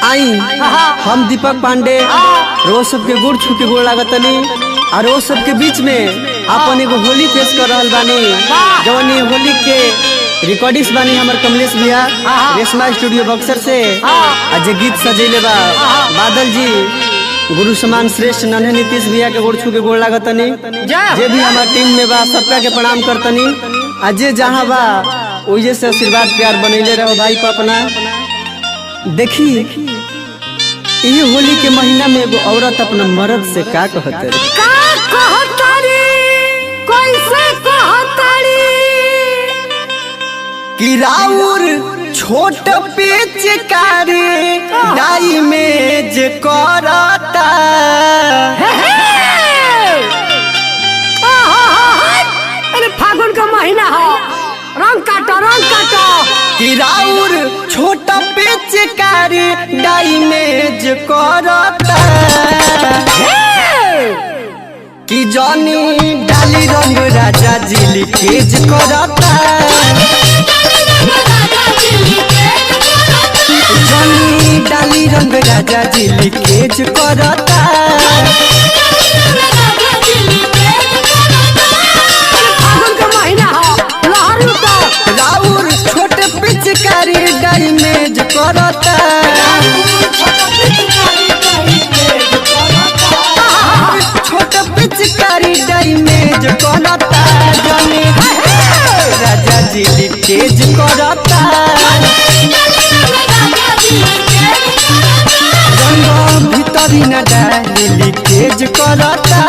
आई हम दीपक पांडे रोज सबके गुड़ छू के गोड़ लागतनी और रोज सबके बीच में अपन एगो होली पेश कर रहल बानी। जवन ये होली के रिकॉर्डिंग्स बानी हमर कमलेश भैया रेशमा स्टूडियो बक्सर से। आज गीत सजेले बा बादल जी, गुरु समान श्रेष्ठ नन्हे नीतीश भैया के गोड़ छू के गोड़ लागतनी। जे भी हमार टीम में बा सबका के प्रणाम करतनी। आज जे जहाँ बा ओजे से आशीर्वाद प्यार बनैले रहो भाई पर अपना। देखी ये होली के महीना में एगो औरत अपना मर्द से का कहते कि राउर छोट पिचकारी डाई में जे करता अरे फागुन का महीना हो, रंग काटो रंग काटो। कि राउर छोट पिचकारी डाई में जे करता कि जॉनी डाली रंग राजा जी लीकेज करता। जॉनी डाली रंग राजा जी लीकेज करता। फागुन का महीना हो, लहर उठो। राउर छोट पिचकारी डाई में जे करता। छोट पिचकारी डाई में जे करता। जॉनी राजा जी लीकेज करता। रंग भीतरी न डाली लीकेज करता।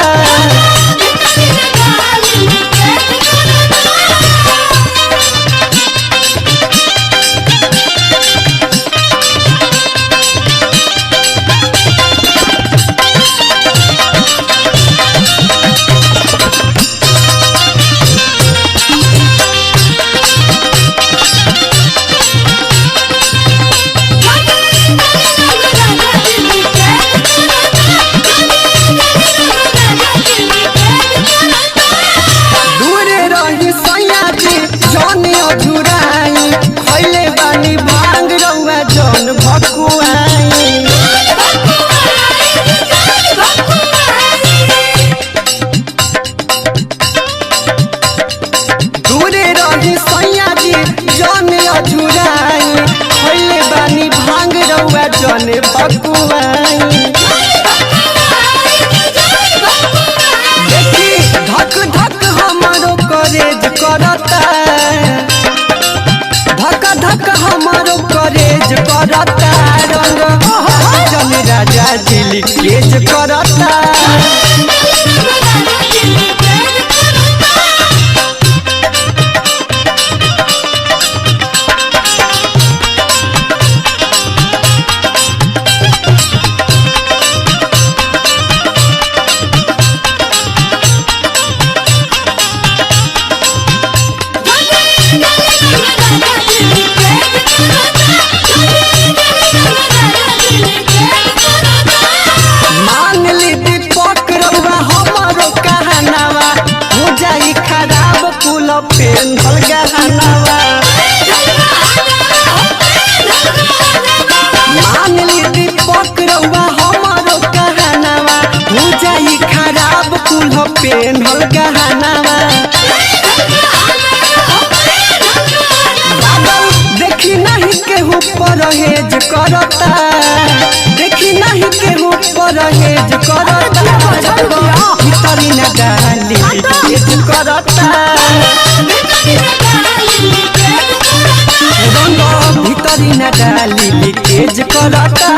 धक धक हमारो करेज करता। धक धक हमारो करेज करता। रंग जन राजा जी लीकेज करता। पेंधल गहनावा मान ली दीपक रउआ हमारो कहनावा हो जाई खराब कुल पेंधल गहनावा। देखी नहीं केहू परहेज करता। देखी नहीं केहू परहेज करता। भीतरी न डाली लीकेज करता। रंग भीतरी न डाली लीकेज करता।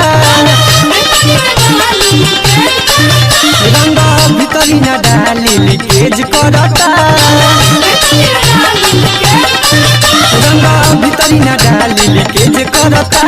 रंग भीतरी न डाली लीकेज करता। रंग भीतरी न डाली लीकेज करता।